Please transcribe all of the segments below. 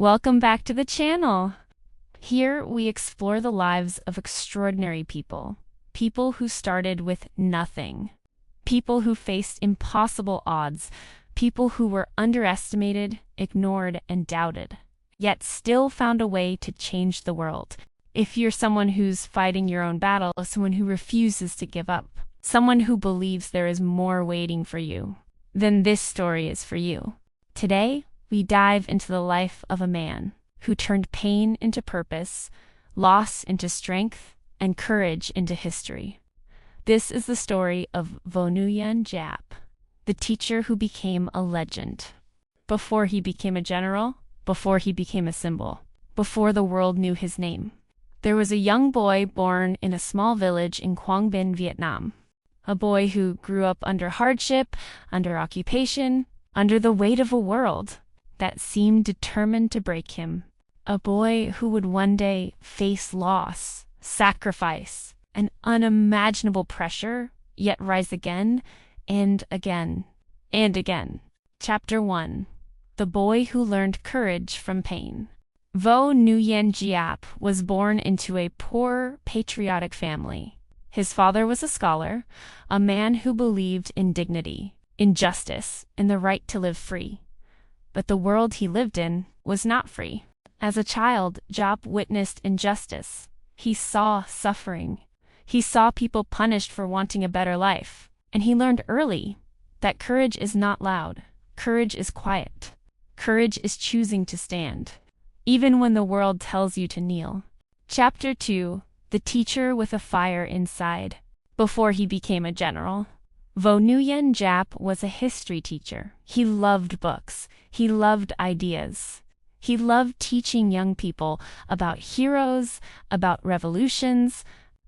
Welcome back to the channel. Here we explore the lives of extraordinary people. People who started with nothing. People who faced impossible odds. People who were underestimated, ignored, and doubted, yet still found a way to change the world. If you're someone who's fighting your own battle, someone who refuses to give up, someone who believes there is more waiting for you, then this story is for you. Today, we dive into the life of a man who turned pain into purpose, loss into strength, and courage into history. This is the story of Nguyen Giap, the teacher who became a legend. Before he became a general, before he became a symbol, before the world knew his name, there was a young boy born in a small village in Quang Binh, Vietnam. A boy who grew up under hardship, under occupation, under the weight of a world that seemed determined to break him. A boy who would one day face loss, sacrifice, and unimaginable pressure, yet rise again and again and again. Chapter 1. The Boy Who Learned Courage from Pain. Nguyen Giap was born into a poor, patriotic family. His father was a scholar, a man who believed in dignity, in justice, in the right to live free. But the world he lived in was not free. As a child, Giap witnessed injustice. He saw suffering. He saw people punished for wanting a better life. And he learned early that courage is not loud. Courage is quiet. Courage is choosing to stand, even when the world tells you to kneel. Chapter 2. The Teacher with a Fire Inside. Before he became a general, Nguyen Giap was a history teacher. He loved books. He loved ideas. He loved teaching young people about heroes, about revolutions,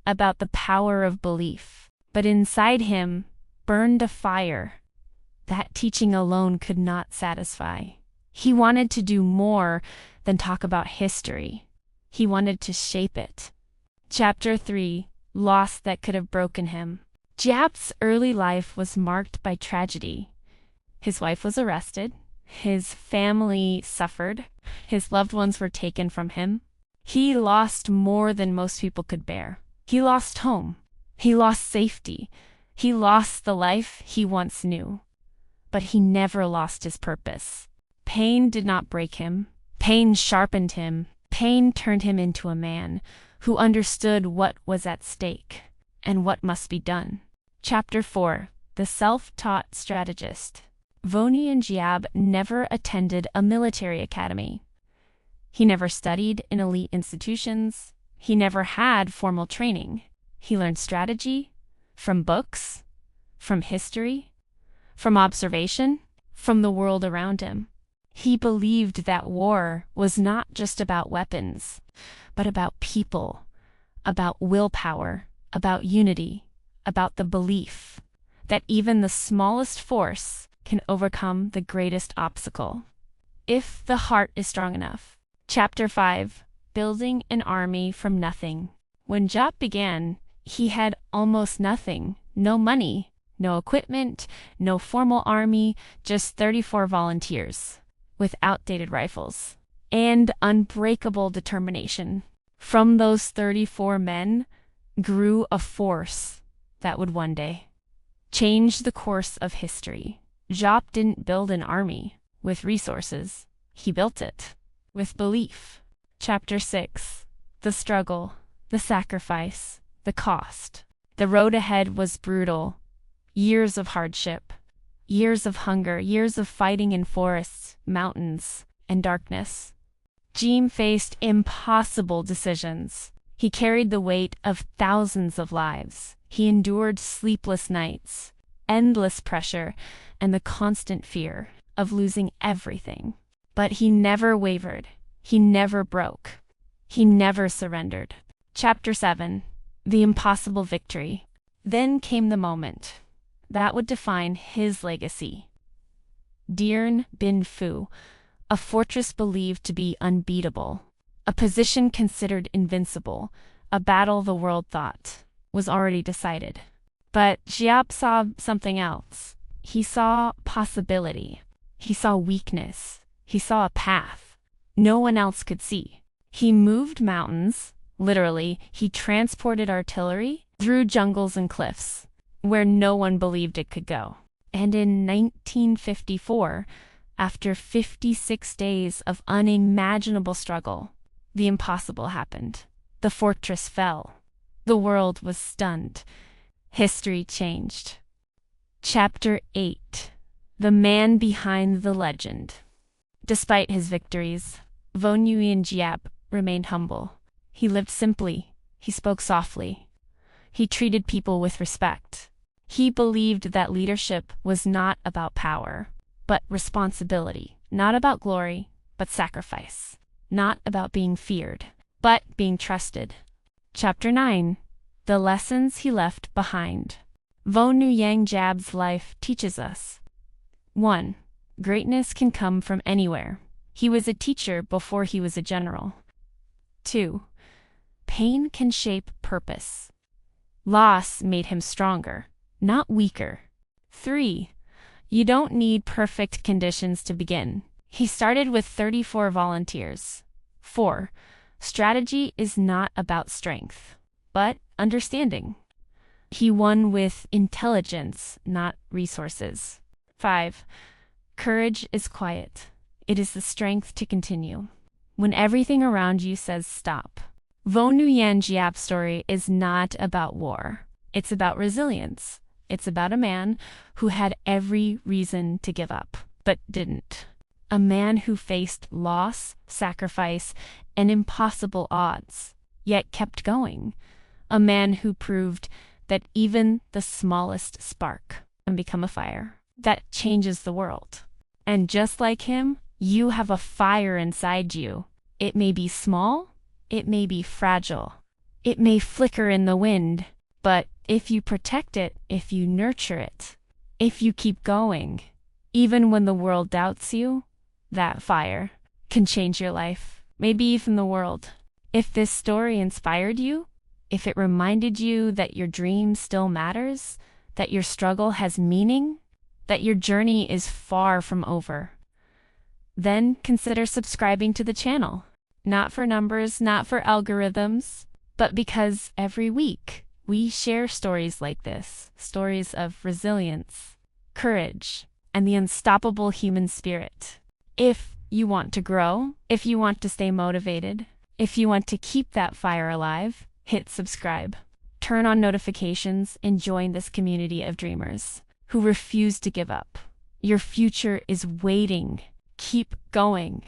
about the power of belief. But inside him burned a fire that teaching alone could not satisfy. He wanted to do more than talk about history. He wanted to shape it. Chapter 3. Loss that could have broken him. Giap's early life was marked by tragedy. His wife was arrested. His family suffered. His loved ones were taken from him. He lost more than most people could bear. He lost home. He lost safety. He lost the life he once knew. But he never lost his purpose. Pain did not break him. Pain sharpened him. Pain turned him into a man who understood what was at stake and what must be done. Chapter 4. The Self-Taught Strategist. Nguyen Giap never attended a military academy. He never studied in elite institutions. He never had formal training. He learned strategy from books, from history, from observation, from the world around him. He believed that war was not just about weapons, but about people, about willpower, about unity, about the belief that even the smallest force can overcome the greatest obstacle, if the heart is strong enough. Chapter 5. Building an Army from Nothing. When Giap began, he had almost nothing. No money, no equipment, no formal army, just 34 volunteers with outdated rifles and unbreakable determination. From those 34 men grew a force that would one day change the course of history. Giap didn't build an army with resources. He built it with belief. Chapter 6. The Struggle, the Sacrifice, the Cost. The road ahead was brutal. Years of hardship, years of hunger, years of fighting in forests, mountains, and darkness. Giap faced impossible decisions. He carried the weight of thousands of lives. He endured sleepless nights, endless pressure, and the constant fear of losing everything. But he never wavered. He never broke. He never surrendered. Chapter 7. The Impossible Victory. Then came the moment that would define his legacy. Dien Bien Phu, a fortress believed to be unbeatable, a position considered invincible, a battle the world thought was already decided. But Giap saw something else. He saw possibility. He saw weakness. He saw a path. no one else could see. He moved mountains, literally, he transported artillery through jungles and cliffs where no one believed it could go. And in 1954, after 56 days of unimaginable struggle, the impossible happened. The fortress fell. The world was stunned. History changed. Chapter 8. The Man Behind the Legend. Despite his victories, Nguyen Giap remained humble. He lived simply. He spoke softly. He treated people with respect. He believed that leadership was not about power, but responsibility. Not about glory, but sacrifice. Not about being feared, but being trusted. Chapter 9. The Lessons He Left Behind. Nguyen Giap's life teaches us. 1. Greatness can come from anywhere. He was a teacher before he was a general. 2. Pain can shape purpose. Loss made him stronger, not weaker. 3. You don't need perfect conditions to begin. He started with 34 volunteers. 4. Strategy is not about strength, but understanding. He won with intelligence, not resources. 5. Courage is quiet. It is the strength to continue when everything around you says stop. Nguyen Giap's story is not about war. It's about resilience. It's about a man who had every reason to give up, but didn't. A man who faced loss, sacrifice, and impossible odds, yet kept going. A man who proved that even the smallest spark can become a fire that changes the world. And just like him, you have a fire inside you. It may be small, it may be fragile, it may flicker in the wind, but if you protect it, if you nurture it, if you keep going, even when the world doubts you, that fire can change your life, maybe even the world. If this story inspired you, if it reminded you that your dream still matters, that your struggle has meaning, that your journey is far from over, then consider subscribing to the channel. Not for numbers, not for algorithms, but because every week we share stories like this, stories of resilience, courage, and the unstoppable human spirit. If you want to grow, if you want to stay motivated, if you want to keep that fire alive, hit subscribe. Turn on notifications and join this community of dreamers who refuse to give up. Your future is waiting. Keep going.